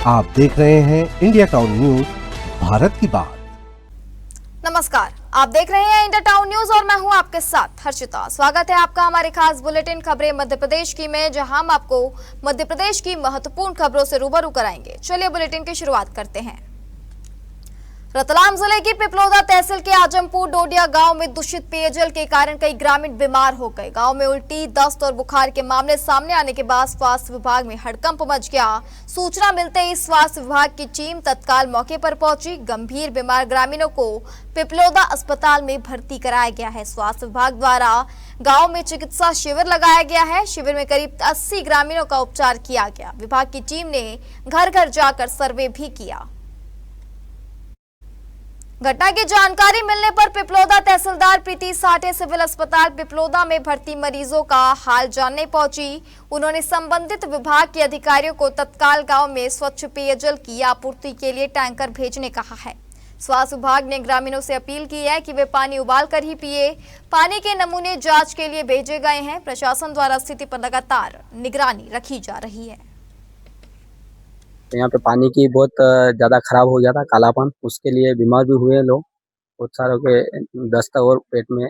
आप देख रहे हैं इंडिया टाउन न्यूज, भारत की बात। नमस्कार, आप देख रहे हैं इंडिया टाउन न्यूज और मैं हूं आपके साथ हर्षिता। स्वागत है आपका हमारे खास बुलेटिन खबरें मध्य प्रदेश की में, जहां हम आपको मध्य प्रदेश की महत्वपूर्ण खबरों से रूबरू कराएंगे। चलिए बुलेटिन की शुरुआत करते हैं। रतलाम जिले की पिपलोदा तहसील के आजमपुर डोडिया गांव में दूषित पेयजल के कारण कई ग्रामीण बीमार हो गए। गांव में उल्टी, दस्त और बुखार के मामले सामने आने के बाद स्वास्थ्य विभाग में हड़कंप मच गया। सूचना मिलते ही स्वास्थ्य विभाग की टीम तत्काल मौके पर पहुंची। गंभीर बीमार ग्रामीणों को पिपलोदा अस्पताल में भर्ती कराया गया है। स्वास्थ्य विभाग द्वारा गांव में चिकित्सा शिविर लगाया गया है। शिविर में करीब 80 ग्रामीणों का उपचार किया गया। विभाग की टीम ने घर घर जाकर सर्वे भी किया। घटना की जानकारी मिलने पर पिपलोदा तहसीलदार प्रीति साठे सिविल अस्पताल पिपलोदा में भर्ती मरीजों का हाल जानने पहुंची। उन्होंने संबंधित विभाग के अधिकारियों को तत्काल गांव में स्वच्छ पेयजल की आपूर्ति के लिए टैंकर भेजने कहा है। स्वास्थ्य विभाग ने ग्रामीणों से अपील की है कि वे पानी उबाल कर ही पिए। पानी के नमूने जांच के लिए भेजे गए हैं। प्रशासन द्वारा स्थिति पर लगातार निगरानी रखी जा रही है। यहाँ पे पानी की बहुत ज़्यादा खराब हो गया था, कालापन, उसके लिए बीमार भी हुए लोग। बहुत सारों के दस्त और पेट में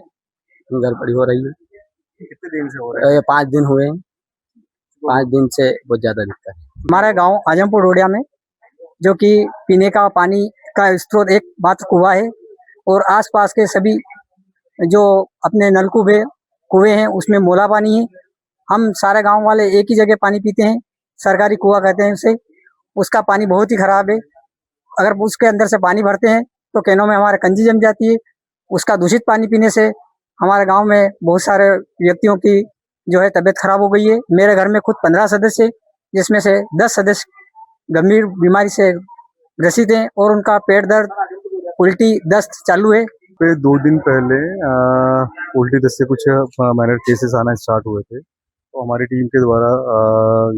गड़बड़ी हो रही है। कितने दिन से हो रहा है? 5 दिन हुए। 5 दिन से बहुत ज़्यादा दिक्कत है। हमारे गांव आजमपुर डोडिया में, जो कि पीने का पानी का स्रोत एक मात्र कुआं है, और आसपास के सभी जो अपने नलकूप है, कुएं हैं, उसमें मोला पानी है। हम सारे गाँव वाले एक ही जगह पानी पीते हैं, सरकारी कुआं कहते हैं उसे। उसका पानी बहुत ही खराब है। अगर उसके अंदर से पानी भरते हैं तो कैनों में हमारे कंजी जम जाती है। उसका दूषित पानी पीने से हमारे गांव में बहुत सारे व्यक्तियों की जो है तबीयत खराब हो गई है। मेरे घर में खुद 15 सदस्य, जिसमें से 10 सदस्य गंभीर बीमारी से ग्रसित हैं और उनका पेट दर्द, उल्टी, दस्त चालू है। 2 दिन पहले उल्टी दस्त से कुछ माइनर केसेस आना स्टार्ट हुए थे, तो हमारी टीम के द्वारा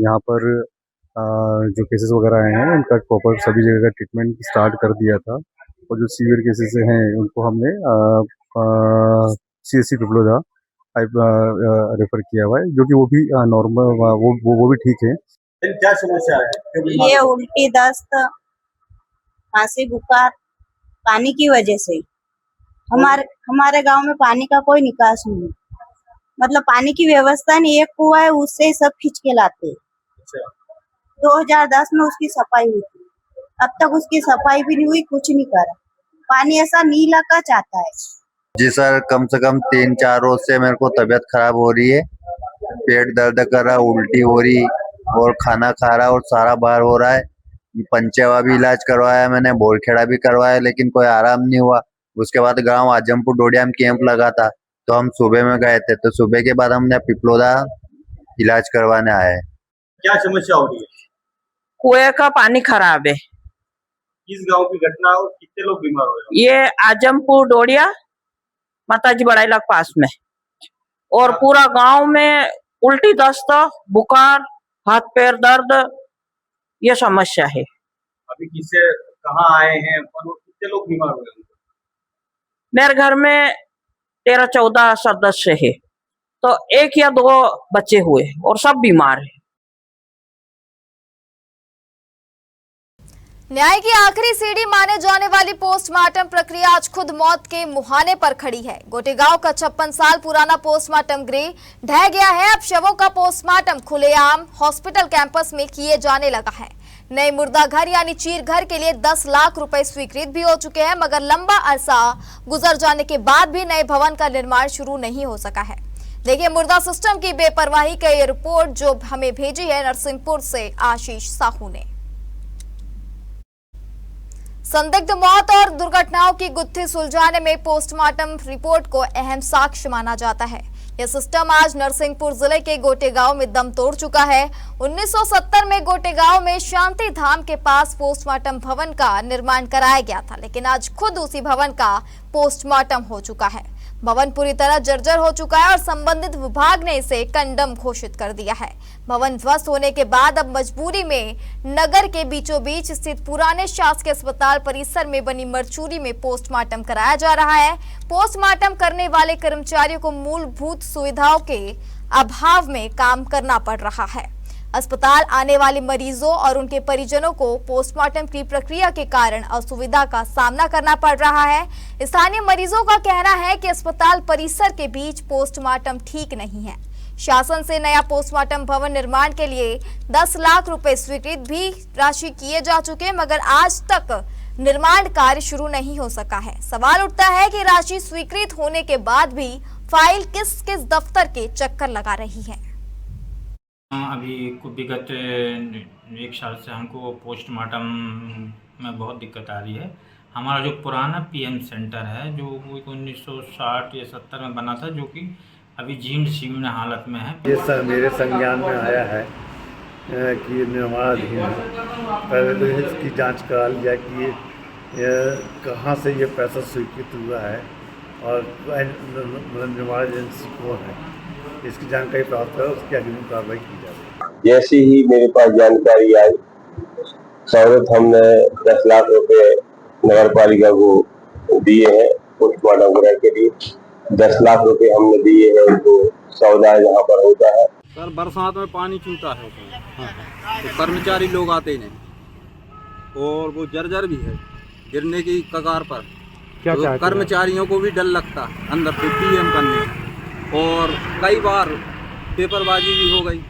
यहाँ पर जो केसेस वगैरह आए हैं उनका प्रॉपर सभी जगह का ट्रीटमेंट स्टार्ट कर दिया था। और जो सीवियर केसेस हैं उनको हमने CSC पिपलोदा रेफर किया हुआ है, जो कि वो भी नॉर्मल, वो भी ठीक है। क्या समस्या है? ये उल्टी, दस्त, खांसी, बुखार पानी की वजह से। हमारे गांव में पानी का कोई निकास नहीं, मतलब पानी की व्यवस्था नहीं। एक कुआं है, उससे सब खींच के लाते। 2010 में उसकी सफाई हुई थी, अब तक उसकी सफाई भी नहीं हुई, कुछ नहीं करा। पानी ऐसा नीला का चाहता है। जी सर, कम से कम 3-4 रोज से मेरे को तबीयत खराब हो रही है। पेट दर्द कर रहा, उल्टी हो रही और खाना खा रहा और सारा बाहर हो रहा है। पंचेवा भी इलाज करवाया मैंने, बोरखेड़ा भी करवाया, लेकिन कोई आराम नहीं हुआ। उसके बाद गांव आजमपुर डोडिया में कैंप लगा था, तो हम सुबह में गए थे। तो सुबह के बाद हमने पिपलोदा इलाज करवाने आए। क्या समस्या हो रही है? कुएं का पानी खराब है। किस गांव की घटना और कितने लोग बीमार हुए? ये आजमपुर डोडिया माताजी बड़ाई लाख पास में, और पूरा गांव में उल्टी, दस्त, बुखार, हाथ पैर दर्द, ये समस्या है। अभी किससे कहाँ आए हैं और कितने लोग बीमार हुए? मेरे घर में 13-14 सदस्य है, तो 1 या 2 बच्चे हुए और सब बीमार है। न्याय की आखिरी सीढ़ी माने जाने वाली पोस्टमार्टम प्रक्रिया आज खुद मौत के मुहाने पर खड़ी है। गोटेगांव का 56 साल पुराना पोस्टमार्टम गृह ढह गया है। अब शवों का पोस्टमार्टम खुलेआम हॉस्पिटल कैंपस में किए जाने लगा है। नए मुर्दा घर यानी चीर घर के लिए 10 लाख रुपए स्वीकृत भी हो चुके हैं, मगर लंबा अरसा गुजर जाने के बाद भी नए भवन का निर्माण शुरू नहीं हो सका है। देखिए मुर्दा सिस्टम की बेपरवाही की रिपोर्ट जो हमें भेजी है नरसिंहपुर से आशीष साहू ने। संदिग्ध मौत और दुर्घटनाओं की गुत्थी सुलझाने में पोस्टमार्टम रिपोर्ट को अहम साक्ष्य माना जाता है। यह सिस्टम आज नरसिंहपुर जिले के गोटेगांव में दम तोड़ चुका है। 1970 में गोटेगांव में शांति धाम के पास पोस्टमार्टम भवन का निर्माण कराया गया था, लेकिन आज खुद उसी भवन का पोस्टमार्टम हो चुका है। भवन पूरी तरह जर्जर हो चुका है और संबंधित विभाग ने इसे कंडम घोषित कर दिया है। भवन ध्वस्त होने के बाद अब मजबूरी में नगर के बीचों बीच स्थित पुराने शासकीय अस्पताल परिसर में बनी मरचूरी में पोस्टमार्टम कराया जा रहा है। पोस्टमार्टम करने वाले कर्मचारियों को मूलभूत सुविधाओं के अभाव में काम करना पड़ रहा है। अस्पताल आने वाले मरीजों और उनके परिजनों को पोस्टमार्टम की प्रक्रिया के कारण असुविधा का सामना करना पड़ रहा है। स्थानीय मरीजों का कहना है कि अस्पताल परिसर के बीच पोस्टमार्टम ठीक नहीं है। शासन से नया पोस्टमार्टम भवन निर्माण के लिए 10 लाख रुपए स्वीकृत भी राशि किए जा चुके, मगर आज तक निर्माण कार्य शुरू नहीं हो सका है। सवाल उठता है कि राशि स्वीकृत होने के बाद भी फाइल किस किस दफ्तर के चक्कर लगा रही है। अभी विगत 1 साल से हमको पोस्टमार्टम में बहुत दिक्कत आ रही है। हमारा जो पुराना पीएम सेंटर है जो 1960 या 70 में बना था, जो कि अभी जीर्ण शीर्ण हालत में है। ये सर मेरे संज्ञान में आया है कि निर्माणाधीन है। पहले तो इसकी जांच करा लिया कि ये कहाँ से ये पैसा स्वीकृत हुआ है और निर्माण एजेंसी कौन है, इसकी जानकारी प्राप्त कर उसकी अग्रिम कार्रवाई की जाए। जैसे ही मेरे पास जानकारी आई, सहूलत हमने 10 लाख रुपए नगर पालिका को दिए हैं पोस्टमार्टम कराने के लिए। 10 लाख रुपए हमने दिए हैं उनको सौदा जहाँ पर होता है। सर बरसात में पानी चूता है उसमें, तो कर्मचारी लोग आते ही नहीं और वो जर्जर भी है गिरने की कगार पर। तो कर्मचारियों को भी डर लगता है अंदर से पीएम करने, और कई बार पेपरबाजी भी हो गई।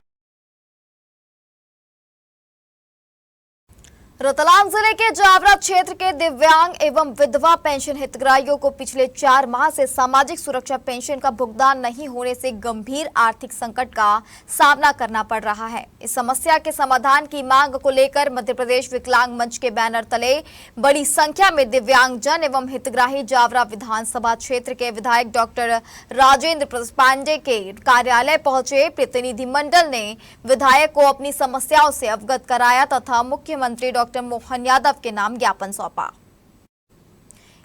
रतलाम जिले के जावरा क्षेत्र के दिव्यांग एवं विधवा पेंशन हितग्राहियों को पिछले 4 माह से सामाजिक सुरक्षा पेंशन का भुगतान नहीं होने से गंभीर आर्थिक संकट का सामना करना पड़ रहा है। इस समस्या के समाधान की मांग को लेकर मध्य प्रदेश विकलांग मंच के बैनर तले बड़ी संख्या में दिव्यांगजन एवं हितग्राही जावरा विधानसभा क्षेत्र के विधायक डॉक्टर राजेंद्र पांडे के कार्यालय पहुंचे। प्रतिनिधिमंडल ने विधायक को अपनी समस्याओं से अवगत कराया तथा मुख्यमंत्री डॉक्टर मोहन यादव के नाम ज्ञापन सौंपा।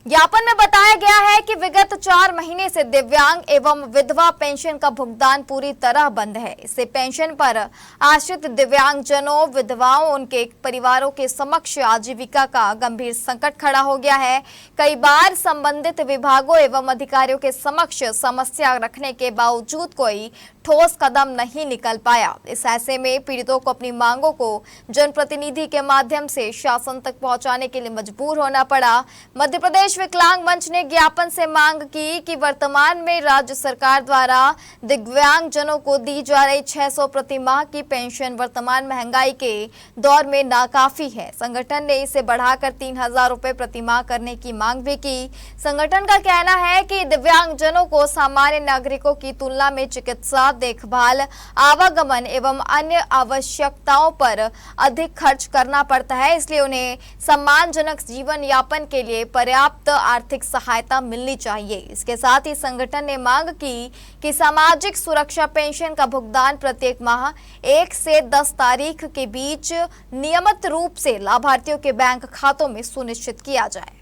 ज्ञापन में बताया गया है कि विगत 4 महीने से दिव्यांग एवं विधवा पेंशन का भुगतान पूरी तरह बंद है। इससे पेंशन पर आश्रित दिव्यांगजनों, विधवाओं, उनके परिवारों के समक्ष आजीविका का गंभीर संकट खड़ा हो गया है। कई बार संबंधित विभागों एवं अधिकारियों के समक्ष समस्या रखने के बावजूद कोई ठोस कदम नहीं निकल पाया। इस ऐसे में पीड़ितों को अपनी मांगों को जनप्रतिनिधि के माध्यम से शासन तक पहुंचाने के लिए मजबूर होना पड़ा। मध्य प्रदेश विकलांग मंच ने ज्ञापन से मांग की कि वर्तमान में राज्य सरकार द्वारा दिव्यांगजनों को दी जा रही 600 प्रति माह की पेंशन वर्तमान महंगाई के दौर में नाकाफी है। संगठन ने इसे बढ़ाकर 3000 रुपए प्रति माह करने की मांग भी की। संगठन का कहना है कि दिव्यांगजनों को सामान्य नागरिकों की तुलना में चिकित्सा, देखभाल, आवागमन एवं अन्य आवश्यकताओं पर अधिक खर्च करना पड़ता है, इसलिए उन्हें सम्मानजनक जीवन यापन के लिए पर्याप्त आर्थिक सहायता मिलनी चाहिए। इसके साथ ही संगठन ने मांग की कि सामाजिक सुरक्षा पेंशन का भुगतान प्रत्येक माह 1 से 10 तारीख के बीच नियमित रूप से लाभार्थियों के बैंक खातों में सुनिश्चित किया जाए।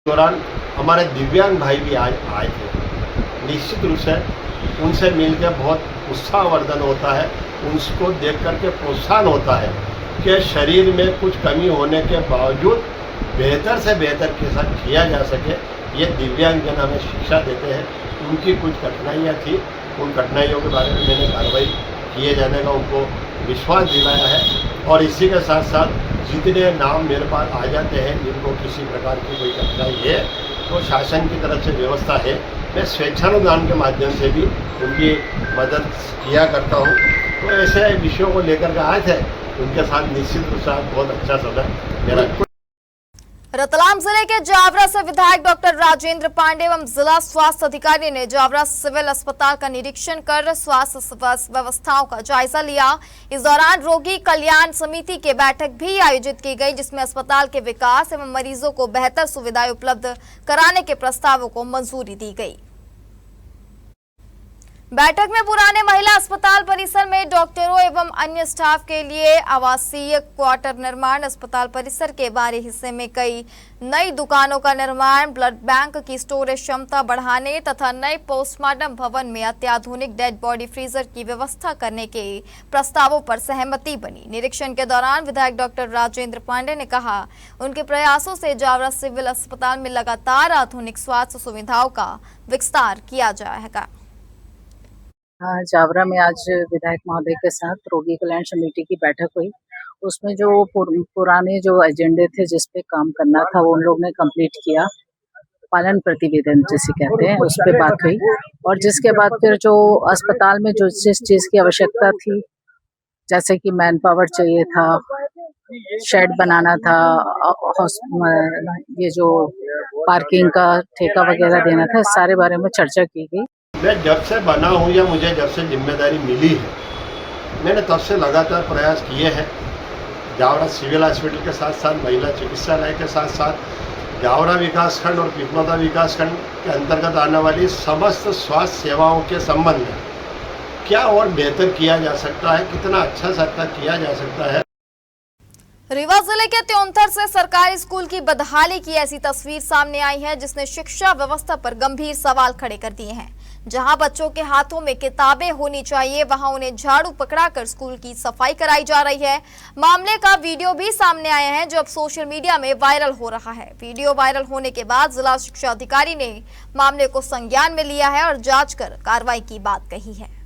दौरान हमारे दिव्यांग भाई भी आए थे। निश्चित रूप से उनसे मिलकर बहुत उत्साहवर्धन होता है, उनको देख करके प्रोत्साहन होता है कि शरीर में कुछ कमी होने के बावजूद बेहतर से बेहतर के साथ किया जा सके। ये दिव्यांगजन हमें शिक्षा देते हैं। उनकी कुछ कठिनाइयाँ थी, उन कठिनाइयों के बारे में मैंने कार्रवाई किए जाने का उनको विश्वास दिलाया है। और इसी के साथ साथ जितने नाम मेरे पास आ जाते हैं जिनको किसी प्रकार की कोई कठिनाई है, तो शासन की तरफ से व्यवस्था है, मैं स्वेच्छानुदान के माध्यम से भी उनकी मदद किया करता हूँ। तो ऐसे विषयों को लेकर के आए थे, उनके साथ निश्चित रूप से बहुत अच्छा समय मेरा। रतलाम जिले के जावरा से विधायक डॉक्टर राजेंद्र पांडे एवं जिला स्वास्थ्य अधिकारी ने जावरा सिविल अस्पताल का निरीक्षण कर स्वास्थ्य व्यवस्थाओं का जायजा लिया। इस दौरान रोगी कल्याण समिति की बैठक भी आयोजित की गई, जिसमें अस्पताल के विकास एवं मरीजों को बेहतर सुविधाएं उपलब्ध कराने के प्रस्तावों को मंजूरी दी गई। बैठक में पुराने महिला अस्पताल परिसर में डॉक्टरों एवं अन्य स्टाफ के लिए आवासीय क्वार्टर निर्माण, अस्पताल परिसर के बाहरी हिस्से में कई नई दुकानों का निर्माण, ब्लड बैंक की स्टोरेज क्षमता बढ़ाने तथा नए पोस्टमार्टम भवन में अत्याधुनिक डेड बॉडी फ्रीजर की व्यवस्था करने के प्रस्तावों पर सहमति बनी। निरीक्षण के दौरान विधायक डॉक्टर राजेंद्र पांडे ने कहा, उनके प्रयासों से जावरा सिविल अस्पताल में लगातार आधुनिक स्वास्थ्य सुविधाओं का विस्तार किया जाएगा। जावरा में आज विधायक महोदय के साथ रोगी कल्याण समिति की बैठक हुई। उसमें जो पुराने जो एजेंडे थे जिस पे काम करना था वो उन लोग ने कंप्लीट किया। पालन प्रतिवेदन जिसे कहते हैं उस पे बात हुई, और जिसके बाद फिर जो अस्पताल में जो जिस चीज की आवश्यकता थी, जैसे कि मैन पावर चाहिए था, शेड बनाना था, ये जो पार्किंग का ठेका वगैरह देना था, इस सारे बारे में चर्चा की गई। मैं जब से बना हूँ या मुझे जब से जिम्मेदारी मिली है, मैंने तब से लगातार प्रयास किए हैं। जावरा सिविल हॉस्पिटल के साथ साथ महिला चिकित्सालय के साथ साथ जावरा विकासखंड और पिपलौदा विकासखंड के अंतर्गत आने वाली समस्त स्वास्थ्य सेवाओं के संबंध में क्या और बेहतर किया जा सकता है, कितना अच्छा सा किया जा सकता है। रीवा जिले के त्योंथर से सरकारी स्कूल की बदहाली की ऐसी तस्वीर सामने आई है जिसने शिक्षा व्यवस्था पर गंभीर सवाल खड़े कर दिए हैं। जहां बच्चों के हाथों में किताबें होनी चाहिए, वहां उन्हें झाड़ू पकड़ाकर स्कूल की सफाई कराई जा रही है। मामले का वीडियो भी सामने आया है जो अब सोशल मीडिया में वायरल हो रहा है। वीडियो वायरल होने के बाद जिला शिक्षा अधिकारी ने मामले को संज्ञान में लिया है और जांच कर कार्रवाई की बात कही है।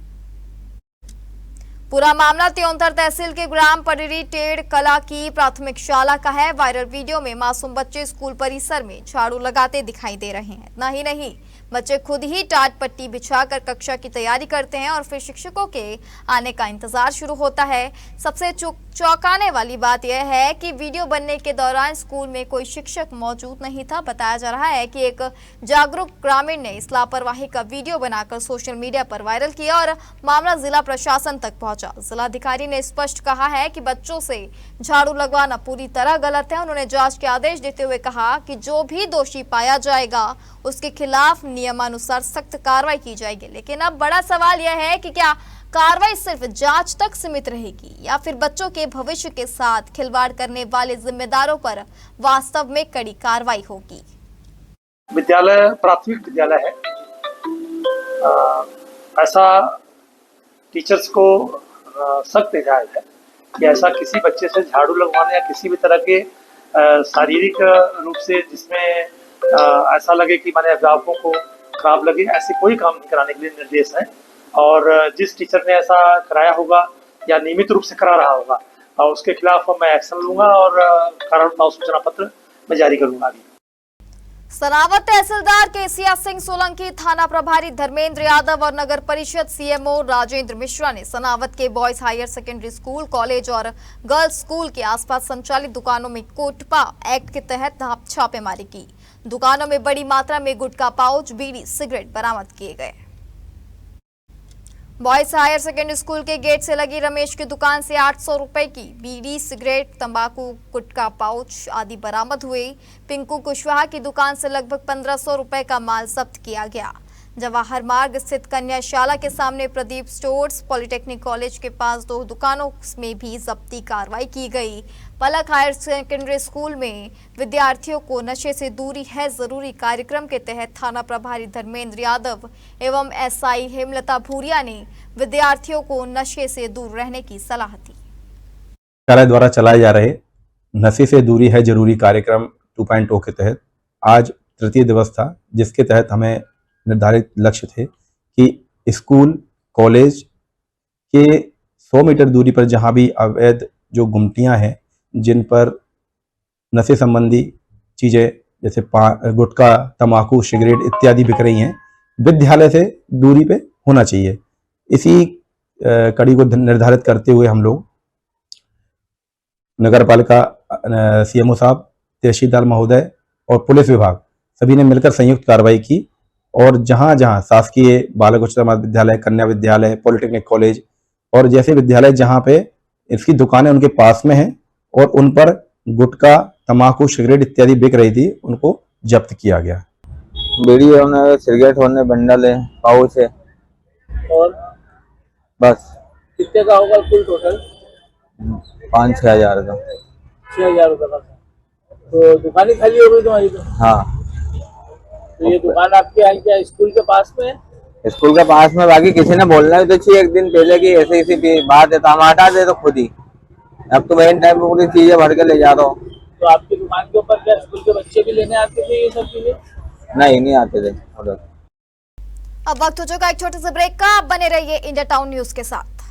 पूरा मामला त्योंथर तहसील के ग्राम पडरी टेढ़ कला की प्राथमिक शाला का है। वायरल वीडियो में मासूम बच्चे स्कूल परिसर में झाड़ू लगाते दिखाई दे रहे हैं। इतना ही नहीं, बच्चे खुद ही टाट पट्टी बिछाकर कक्षा की तैयारी करते हैं और फिर शिक्षकों के आने का इंतजार शुरू होता है। सबसे चौंकाने वाली बात यह है कि वीडियो बनने के दौरान स्कूल में कोई शिक्षक मौजूद नहीं था। बताया जा रहा है कि एक जागरूक ग्रामीण ने इस लापरवाही का वीडियो बनाकर सोशल मीडिया पर वायरल किया और मामला जिला प्रशासन तक पहुंचा। जिलाधिकारी ने स्पष्ट कहा है कि बच्चों से झाड़ू लगवाना पूरी तरह गलत है। उन्होंने जांच के आदेश देते हुए कहा कि जो भी दोषी पाया जाएगा उसके खिलाफ नियमानुसार सख्त कार्रवाई की जाएगी। लेकिन अब बड़ा सवाल यह है कि क्या कार्रवाई सिर्फ जांच तक सीमित रहेगी या फिर बच्चों के भविष्य के साथ खिलवाड़ करने वाले जिम्मेदारों पर वास्तव में कड़ी कार्रवाई होगी। विद्यालय प्राथमिक विद्यालय है, ऐसा टीचर्स को सख्त हिदायत है कि ऐसा किसी बच्चे से झाड़ू लगवाने या किसी भी तरह के शारीरिक रूप से जिसमें ऐसा लगे कि माने अभिभावकों को खराब लगे, ऐसे कोई काम नहीं कराने के लिए निर्देश है। और जिस टीचर ने ऐसा कराया होगा या नियमित रूप से करा रहा होगा उसके खिलाफ मैं एक्शन लूंगा और कारण बताओ सूचना पत्र मैं जारी करूंगा। सनावत तहसीलदार केसिया सिंह सोलंकी, थाना प्रभारी धर्मेंद्र यादव और नगर परिषद सीएमओ राजेंद्र मिश्रा ने सनावत के boys higher secondary school, college और गर्ल्स स्कूल के आसपास संचालित दुकानों में कोटपा एक्ट के तहत छापेमारी की। दुकानों में बड़ी मात्रा में गुटखा पाउच, बीड़ी, सिगरेट बरामद किए गए। बॉयज हायर सेकेंडरी स्कूल के गेट से लगी रमेश की दुकान से 800 रुपए की बीड़ी, सिगरेट, तंबाकू, गुटखा पाउच आदि बरामद हुए। पिंकू कुशवाहा की दुकान से लगभग 1500 रुपए का माल जब्त किया गया। जवाहर मार्ग स्थित कन्याशाला के सामने प्रदीप स्टोर्स, पॉलिटेक्निक कॉलेज के पास 2 दुकानों में भी जब्ती कार्रवाई की गई। पलक हायर सेकेंडरी स्कूल में विद्यार्थियों को नशे से दूरी है जरूरी कार्यक्रम के तहत थाना प्रभारी धर्मेंद्र यादव एवं एसआई हेमलता भूरिया ने विद्यार्थियों को नशे से दूर रहने की सलाह दी। कार्यालय द्वारा चलाए जा रहे नशे से दूरी है जरूरी कार्यक्रम 2.0 के तहत आज तृतीय दिवस था, जिसके तहत हमें निर्धारित लक्ष्य थे कि स्कूल, कॉलेज के 100 मीटर दूरी पर जहां भी अवैध जो गुमटियां हैं जिन पर नशे संबंधी चीज़ें जैसे गुटखा, तंबाकू, सिगरेट इत्यादि बिक रही हैं, विद्यालय से दूरी पे होना चाहिए। इसी कड़ी को निर्धारित करते हुए हम लोग नगर पालिका सीएमओ साहब, तहसीलदार महोदय और पुलिस विभाग सभी ने मिलकर संयुक्त कार्रवाई की और जहां जहां शासकीय बालक उच्चतर माध्यमिक विद्यालय, कन्या विद्यालय, पॉलिटेक्निक कॉलेज और जैसे विद्यालय जहां पे इसकी दुकानें उनके पास में हैं और उन पर गुटखा, तंबाकू, सिगरेट इत्यादि बिक रही थी, उनको जब्त किया गया। बीड़ी होने, सिगरेट होने, बंडल है, पाउच है और बस। कितने का होगा कुल टोटल? 5-6 हज़ार का। 6 हज़ार रुपये का। तो दुकानें खाली हो गई तुम्हारी तो? हाँ। तो ये दुकान आपके यहाँ क्या स्कूल के पास में है? स्कूल के पास में, बाकी किसी ने बोलना भी तो चाहिए एक दिन पहले कि ऐसे ऐसी बात है तो हम हटा दे तो खुद ही। अब तो मेन टाइम में पूरी चीजें भर के ले जा रहा हूँ। तो आपकी दुकान के ऊपर क्या स्कूल के बच्चे भी लेने आते थे ये सब चीजें? नहीं आते थे उधर। अब वक्त हो चुका एक छोटे से ब्रेक का। आप बने रहिए इंडिया टाउन न्यूज के साथ।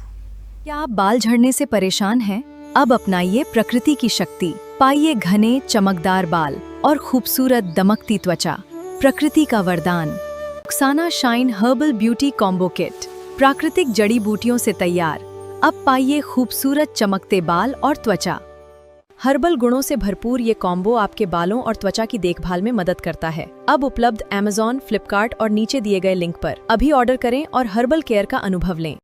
क्या आप बाल झड़ने से परेशान हैं? अब अपनाइए प्रकृति की शक्ति, पाइए घने चमकदार बाल और खूबसूरत दमकती त्वचा। प्रकृति का वरदान Rukhsana shine herbal beauty combo kit, प्राकृतिक जड़ी बूटियों से तैयार। अब पाइए खूबसूरत चमकते बाल और त्वचा। हर्बल गुणों से भरपूर ये कॉम्बो आपके बालों और त्वचा की देखभाल में मदद करता है। अब उपलब्ध Amazon, फ्लिपकार्ट और नीचे दिए गए लिंक पर अभी ऑर्डर करें और हर्बल केयर का अनुभव लें।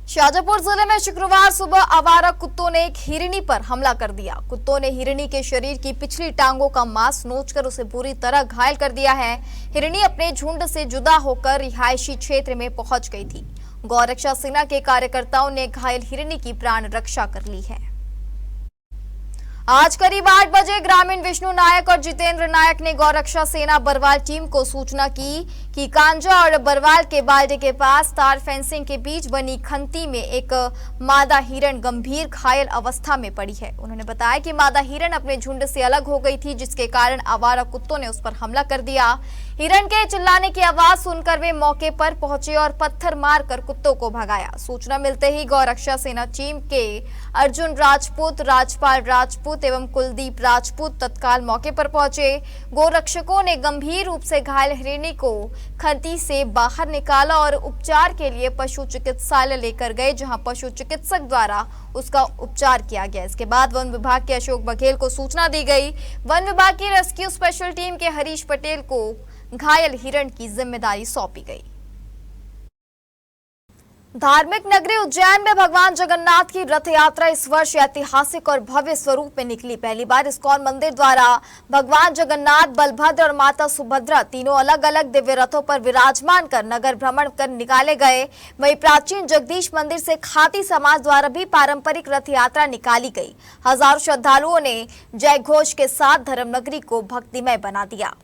शाजापुर जिले में शुक्रवार सुबह आवारा कुत्तों ने एक हिरनी पर हमला कर दिया। कुत्तों ने हिरनी के शरीर की पिछली टांगों का मांस नोचकर उसे बुरी तरह घायल कर दिया है। हिरनी अपने झुंड से जुदा होकर रिहायशी क्षेत्र में पहुंच गई थी। गौरक्षा सेना के कार्यकर्ताओं ने घायल हिरनी की प्राण रक्षा कर ली है। आज करीब 8 बजे ग्रामीण विष्णु नायक और जितेंद्र नायक ने गौरक्षा सेना बरवाल टीम को सूचना की कि कांजा और बरवाल के बाल्टे के पास तार फेंसिंग के बीच बनी खंती में एक मादा हिरण गंभीर घायल अवस्था में पड़ी है। उन्होंने बताया कि मादा हिरण अपने झुंड से अलग हो गई थी, जिसके कारण आवारा कुत्तों ने उस पर हमला कर दिया। हिरण के चिल्लाने की आवाज सुनकर वे मौके पर पहुंचे और पत्थर मारकर कुत्तों को भगाया। सूचना मिलते ही गौरक्षा सेना टीम के अर्जुन राजपूत, राजपाल राजपूत एवं कुलदीप राजपूत तत्काल मौके पर पहुंचे। गोरक्षकों ने गंभीर रूप से घायल हिरनी को खंती से बाहर निकाला और उपचार के लिए पशु चिकित्सालय लेकर गए, जहां पशु चिकित्सक द्वारा उसका उपचार किया गया। इसके बाद वन विभाग के अशोक बघेल को सूचना दी गई। वन विभाग की रेस्क्यू स्पेशल टीम के हरीश पटेल को घायल हिरण की जिम्मेदारी सौंपी गई। धार्मिक नगरी उज्जैन में भगवान जगन्नाथ की रथ यात्रा इस वर्ष ऐतिहासिक और भव्य स्वरूप में निकली। पहली बार इस्कॉन मंदिर द्वारा भगवान जगन्नाथ, बलभद्र और माता सुभद्रा तीनों अलग अलग दिव्य रथों पर विराजमान कर नगर भ्रमण कर निकाले गए। वहीं प्राचीन जगदीश मंदिर से खाती समाज द्वारा भी पारंपरिक रथ यात्रा निकाली गई। हजारों श्रद्धालुओं ने जय घोष के साथ धर्मनगरी को भक्तिमय बना दिया।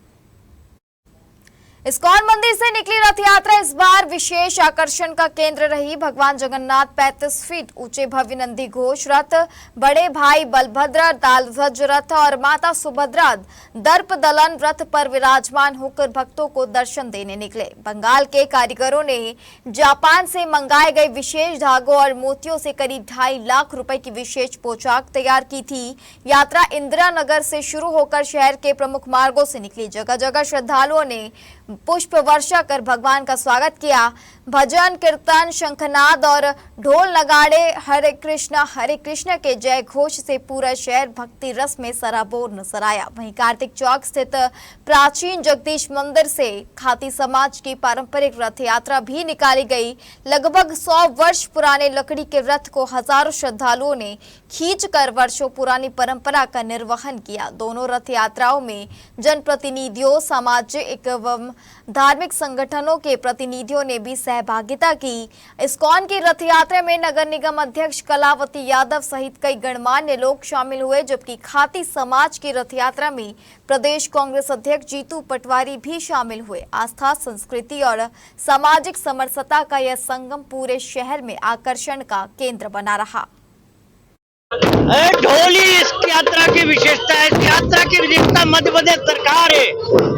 इस्कॉन मंदिर से निकली रथ यात्रा इस बार विशेष आकर्षण का केंद्र रही। भगवान जगन्नाथ 35 फीट ऊंचे भव्य नंदी घोष रथ, बड़े भाई बलभद्र तालध्वज रथ और माता सुभद्रा दर्प दलन रथ पर विराजमान होकर भक्तों को दर्शन देने निकले। बंगाल के कारीगरों ने जापान से मंगाए गए विशेष धागों और मोतियों से करीब 2.5 लाख रुपए की विशेष पोशाक तैयार की थी। यात्रा इंदिरा नगर से शुरू होकर शहर के प्रमुख मार्गों से निकली। जगह जगह श्रद्धालुओं ने पुष्प वर्षा कर भगवान का स्वागत किया। भजन, कीर्तन, शंखनाद और ढोल नगाड़े हरे कृष्ण के जय घोष से पूरा शहर भक्ति रस में सराबोर नजर आया। वहीं कार्तिक चौक स्थित प्राचीन जगदीश मंदिर से खाती समाज की पारंपरिक रथ यात्रा भी निकाली गई। लगभग 100 वर्ष पुराने लकड़ी के रथ को हजारों श्रद्धालुओं ने खींचकर वर्षों पुरानी परंपरा का निर्वहन किया। दोनों रथ यात्राओं में जनप्रतिनिधियों, सामाजिक एवं धार्मिक संगठनों के प्रतिनिधियों ने भी सहभागिता की। इस्कॉन की रथ यात्रा में नगर निगम अध्यक्ष कलावती यादव सहित कई गणमान्य लोग शामिल हुए, जबकि खाती समाज की रथ यात्रा में प्रदेश कांग्रेस अध्यक्ष जीतू पटवारी भी शामिल हुए। आस्था, संस्कृति और सामाजिक समरसता का यह संगम पूरे शहर में आकर्षण का केंद्र बना रहा। ढोली इस यात्रा की विशेषता है। इस यात्रा की विशेषता मध्य प्रदेश सरकार है,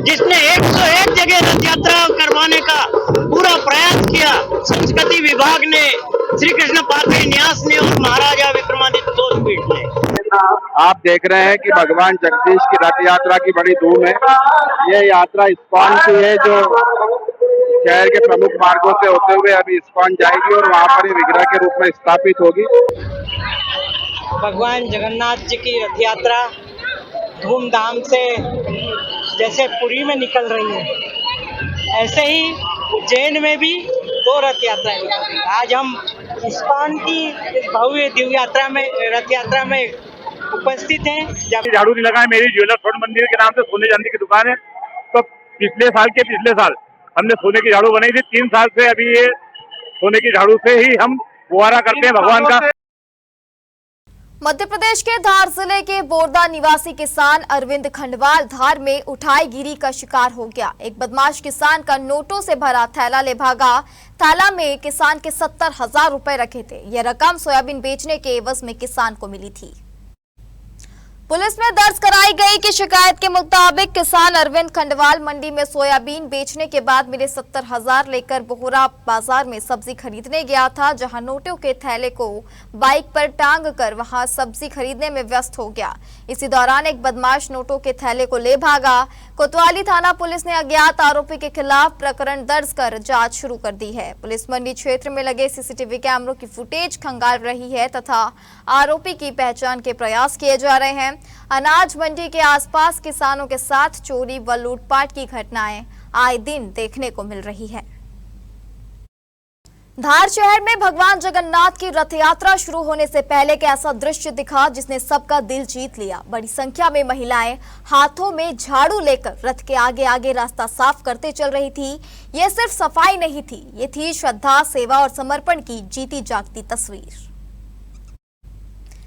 जिसने 101 जगह रथ यात्रा करवाने का पूरा प्रयास किया। संस्कृति विभाग ने, श्री कृष्ण पार्वती न्यास ने और महाराजा विक्रमादित्य पीठ ने। आप देख रहे हैं कि भगवान जगदीश की रथ यात्रा की बड़ी धूम है। ये यात्रा इस्कॉन की है, जो शहर के प्रमुख मार्गों से होते हुए अभी इस्कॉन जाएगी और वहाँ पर विग्रह के रूप में स्थापित होगी। भगवान जगन्नाथ जी की रथ यात्रा धूमधाम से जैसे पुरी में निकल रही है, ऐसे ही उज्जैन में भी 2 रथ यात्राएं निकल रही है। आज हम इस्कॉन की इस भव्य दिव्य यात्रा में, रथ यात्रा में उपस्थित हैं। झाड़ू नहीं लगा है। मेरी ज्वेलर स्वर्ण मंदिर के नाम से सोने चांदी की दुकान है, तो पिछले साल हमने सोने की झाड़ू बनाई थी। 3 साल से अभी ये सोने की झाड़ू से ही हम गुहारा करते हैं भगवान का। मध्य प्रदेश के धार जिले के बोरदा निवासी किसान अरविंद खंडवाल धार में उठाईगिरी का शिकार हो गया। एक बदमाश किसान का नोटों से भरा थैला ले भागा। थैला में किसान के 70,000 रुपए रखे थे। यह रकम सोयाबीन बेचने के एवज में किसान को मिली थी। पुलिस में दर्ज कराई गई कि शिकायत के मुताबिक किसान अरविंद खंडवाल मंडी में सोयाबीन बेचने के बाद मिले 70,000 लेकर बोहरा बाजार में सब्जी खरीदने गया था, जहां नोटों के थैले को बाइक पर टांग कर वहां सब्जी खरीदने में व्यस्त हो गया। इसी दौरान एक बदमाश नोटों के थैले को ले भागा। कोतवाली थाना पुलिस ने अज्ञात आरोपी के खिलाफ प्रकरण दर्ज कर जांच शुरू कर दी है। पुलिस मंडी क्षेत्र में लगे सीसीटीवी कैमरों की फुटेज खंगाल रही है तथा आरोपी की पहचान के प्रयास किए जा रहे हैं। अनाज मंडी के आसपास किसानों के साथ चोरी व लूटपाट की घटनाएं आए दिन देखने को मिल रही है। धार शहर में भगवान जगन्नाथ की रथ यात्रा शुरू होने से पहले एक ऐसा दृश्य दिखा जिसने सबका दिल जीत लिया। बड़ी संख्या में महिलाएं हाथों में झाड़ू लेकर रथ के आगे आगे रास्ता साफ करते चल रही थी। ये सिर्फ सफाई नहीं थी, ये थी श्रद्धा, सेवा और समर्पण की जीती जागती तस्वीर।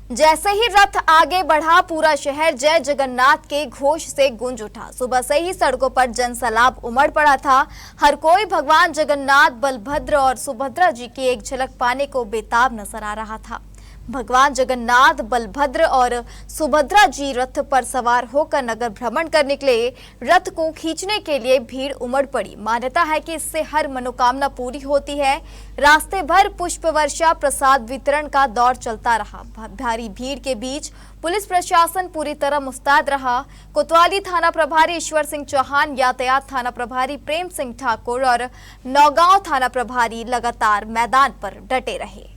जैसे ही रथ आगे बढ़ा, पूरा शहर जय जगन्नाथ के घोष से गूंज उठा। सुबह से ही सड़कों पर जनसैलाब उमड़ पड़ा था। हर कोई भगवान जगन्नाथ, बलभद्र और सुभद्रा जी की एक झलक पाने को बेताब नजर आ रहा था। भगवान जगन्नाथ, बलभद्र और सुभद्रा जी रथ पर सवार होकर नगर भ्रमण कर निकले। रथ को खींचने के लिए भीड़ उमड़ पड़ी। मान्यता है कि इससे हर मनोकामना पूरी होती है। रास्ते भर पुष्प वर्षा, प्रसाद वितरण का दौर चलता रहा। भारी भीड़ के बीच पुलिस प्रशासन पूरी तरह मुस्तैद रहा। कोतवाली थाना प्रभारी ईश्वर सिंह चौहान, यातायात थाना प्रभारी प्रेम सिंह ठाकुर और नौगांव थाना प्रभारी लगातार मैदान पर डटे रहे।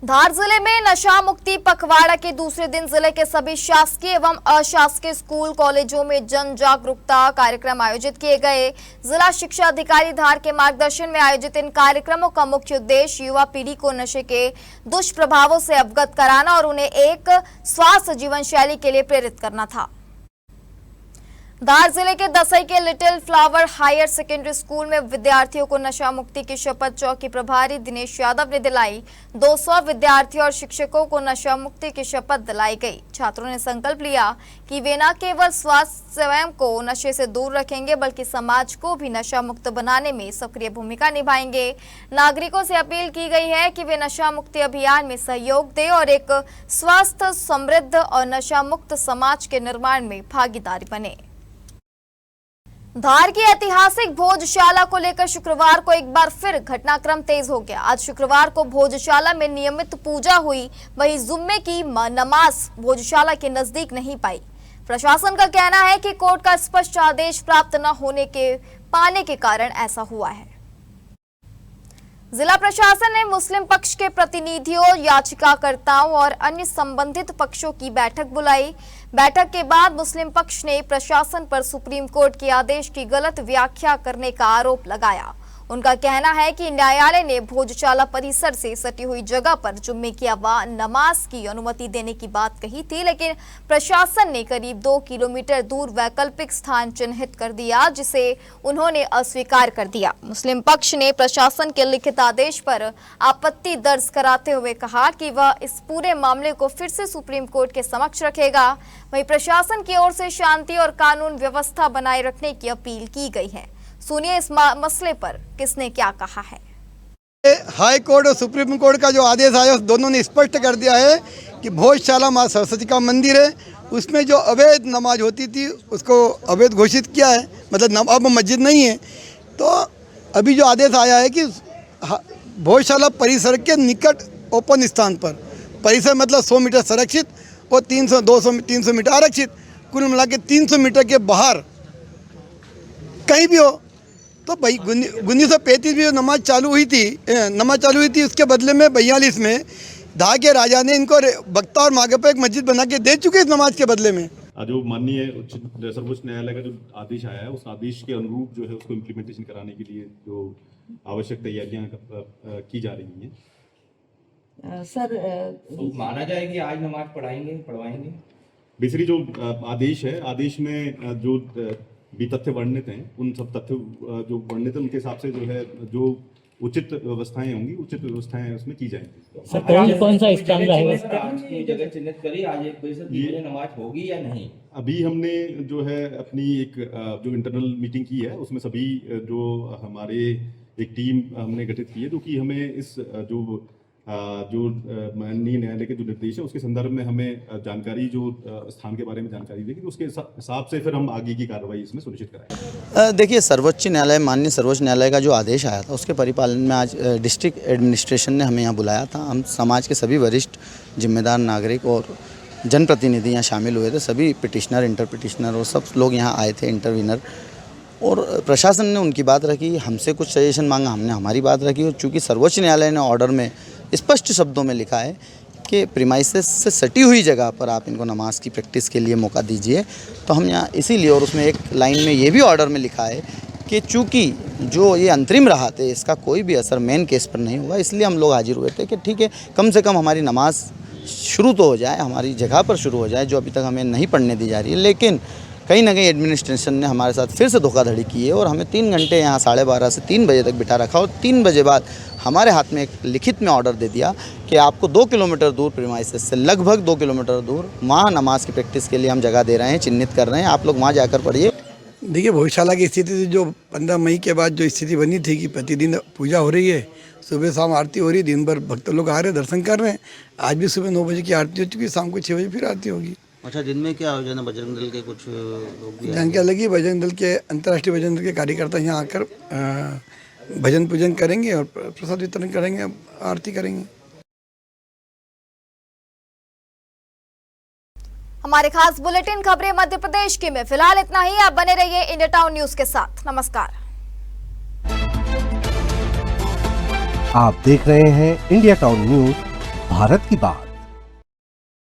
धार जिले में नशा मुक्ति पखवाड़ा के दूसरे दिन जिले के सभी शासकीय एवं अशासकीय स्कूल कॉलेजों में जन जागरूकता कार्यक्रम आयोजित किए गए। जिला शिक्षा अधिकारी धार के मार्गदर्शन में आयोजित इन कार्यक्रमों का मुख्य उद्देश्य युवा पीढ़ी को नशे के दुष्प्रभावों से अवगत कराना और उन्हें एक स्वस्थ जीवन शैली के लिए प्रेरित करना था। धार जिले के दसई के little flower higher secondary school में विद्यार्थियों को नशा मुक्ति की शपथ चौकी प्रभारी दिनेश यादव ने दिलाई। 200 विद्यार्थियों और शिक्षकों को नशा मुक्ति की शपथ दिलाई गई। छात्रों ने संकल्प लिया कि वे न केवल स्वयं को नशे से दूर रखेंगे बल्कि समाज को भी नशा मुक्त बनाने में सक्रिय भूमिका निभाएंगे। नागरिकों से अपील की गई है कि वे नशा मुक्ति अभियान में सहयोग दें और एक स्वस्थ, समृद्ध और नशा मुक्त समाज के निर्माण में भागीदारी बने। धार की ऐतिहासिक भोजशाला को लेकर शुक्रवार को एक बार फिर घटनाक्रम तेज हो गया। आज शुक्रवार को भोजशाला में नियमित पूजा हुई, वहीं जुम्मे की नमाज भोजशाला के नजदीक नहीं पाई। प्रशासन का कहना है कि कोर्ट का स्पष्ट आदेश प्राप्त न पाने के कारण ऐसा हुआ है। जिला प्रशासन ने मुस्लिम पक्ष के प्रतिनिधियों, याचिकाकर्ताओं और अन्य संबंधित पक्षों की बैठक बुलाई। बैठक के बाद मुस्लिम पक्ष ने प्रशासन पर सुप्रीम कोर्ट के आदेश की गलत व्याख्या करने का आरोप लगाया। उनका कहना है कि न्यायालय ने भोजशाला परिसर से सटी हुई जगह पर जुम्मे की नमाज की अनुमति देने की बात कही थी, लेकिन प्रशासन ने करीब 2 किलोमीटर दूर वैकल्पिक स्थान चिन्हित कर दिया, जिसे उन्होंने अस्वीकार कर दिया। मुस्लिम पक्ष ने प्रशासन के लिखित आदेश पर आपत्ति दर्ज कराते हुए कहा कि वह इस पूरे मामले को फिर से सुप्रीम कोर्ट के समक्ष रखेगा। वहीं प्रशासन की ओर से शांति और कानून व्यवस्था बनाए रखने की अपील की गई है। सुनिए इस मसले पर किसने क्या कहा है। हाई कोर्ट और सुप्रीम कोर्ट का जो आदेश आया उस दोनों ने स्पष्ट कर दिया है कि भोजशाला माँ सरस्वती का मंदिर है, उसमें जो अवैध नमाज होती थी उसको अवैध घोषित किया है, मतलब अब मस्जिद नहीं है। तो अभी जो आदेश आया है कि भोजशाला परिसर के निकट ओपन स्थान पर, परिसर मतलब 100 मीटर संरक्षित और 300 मीटर आरक्षित, कुल मिला के 300 मीटर के बाहर कहीं भी हो। तो भाई 1935 में जो नमाज चालू हुई थी उसके बदले में 42 में धार के राजा ने इनको बख्ता और मागे पर एक मस्जिद बना के दे चुके इस नमाज के बदले में। जो माननीय सर्वोच्च न्यायालय का जो आदेश आया है उस आदेश के अनुरूप जो है उसको इम्प्लीमेंटेशन कराने के लिए जो आवश्यक तैयारियां की जा रही हैं। सर माना जाए कि आज नमाज पढ़वाएंगे। बेसिकली जो आदेश है, आदेश में जो भी तथ्य वर्णित हैं उन सब तथ्य जो वर्णित है उनके हिसाब से जो है जो उचित व्यवस्थाएं होंगी, उचित व्यवस्थाएं उसमें की जाएंगी। सर कौन सा स्थान रहेगा? जगह चिन्हित करी, आज 1 बजे से नमाज होगी या नहीं? अभी हमने जो है अपनी एक जो इंटरनल मीटिंग की है उसमें सभी जो हमारे एक टीम हमने गठित की है जो कि हमें इस जो जो माननीय न्यायालय के जो निर्देश है उसके संदर्भ में हमें जानकारी जो स्थान के बारे में जानकारी देगी, तो उसके हिसाब से फिर हम आगे की कार्रवाई इसमें सुनिश्चित कराएंगे। देखिए, सर्वोच्च न्यायालय, माननीय सर्वोच्च न्यायालय का जो आदेश आया था उसके परिपालन में आज डिस्ट्रिक्ट एडमिनिस्ट्रेशन ने हमें यहाँ बुलाया था। हम समाज के सभी वरिष्ठ जिम्मेदार नागरिक और जनप्रतिनिधि यहाँ शामिल हुए थे। सभी पिटिशनर, इंटर पिटिशनर और सब लोग यहाँ आए थे, इंटरवीनर, और प्रशासन ने उनकी बात रखी, हमसे कुछ सजेशन मांगा, हमने हमारी बात रखी। और चूँकि सर्वोच्च न्यायालय ने ऑर्डर में स्पष्ट शब्दों में लिखा है कि प्रीमाइसेस से सटी हुई जगह पर आप इनको नमाज की प्रैक्टिस के लिए मौका दीजिए, तो हम यहाँ इसीलिए, और उसमें एक लाइन में ये भी ऑर्डर में लिखा है कि चूँकि जो ये अंतरिम राहत है इसका कोई भी असर मेन केस पर नहीं हुआ, इसलिए हम लोग हाजिर हुए थे कि ठीक है, कम से कम हमारी नमाज शुरू तो हो जाए, हमारी जगह पर शुरू हो जाए, जो अभी तक हमें नहीं पढ़ने दी जा रही है। लेकिन कहीं ना कहीं एडमिनिस्ट्रेशन ने हमारे साथ फिर से धोखाधड़ी की है और हमें 3 घंटे यहाँ 12:30 से 3 बजे तक बिठा रखा, और 3 बजे बाद हमारे हाथ में एक लिखित में ऑर्डर दे दिया कि आपको 2 किलोमीटर दूर, प्रीमाइसेस से लगभग 2 किलोमीटर दूर, वहाँ नमाज की प्रैक्टिस के लिए हम जगह दे रहे हैं, चिन्हित कर रहे हैं, आप लोग वहाँ जाकर पढ़िए। देखिए, भोजशाला की स्थिति जो 15 मई के बाद जो स्थिति बनी थी कि प्रतिदिन पूजा हो रही है, सुबह शाम आरती हो रही है, दिन भर भक्त लोग आ रहे हैं, दर्शन कर रहे हैं। आज भी सुबह 9 बजे की आरती हो चुकी है, शाम को 6 बजे फिर आरती होगी। अच्छा, दिन में क्या आयोजन है? बजरंग दल के कुछ लोग भी जानकारी लगी, बजरंग दल के, अंतर्राष्ट्रीय बजरंग दल के कार्यकर्ता यहाँ आकर भजन पूजन करेंगे और प्रसाद वितरण करेंगे, आरती करेंगे। हमारे खास बुलेटिन खबरें मध्य प्रदेश की में फिलहाल इतना ही। आप बने रहिए इंडिया टाउन न्यूज के साथ। नमस्कार। आप देख रहे हैं इंडिया टाउन न्यूज, भारत की बात।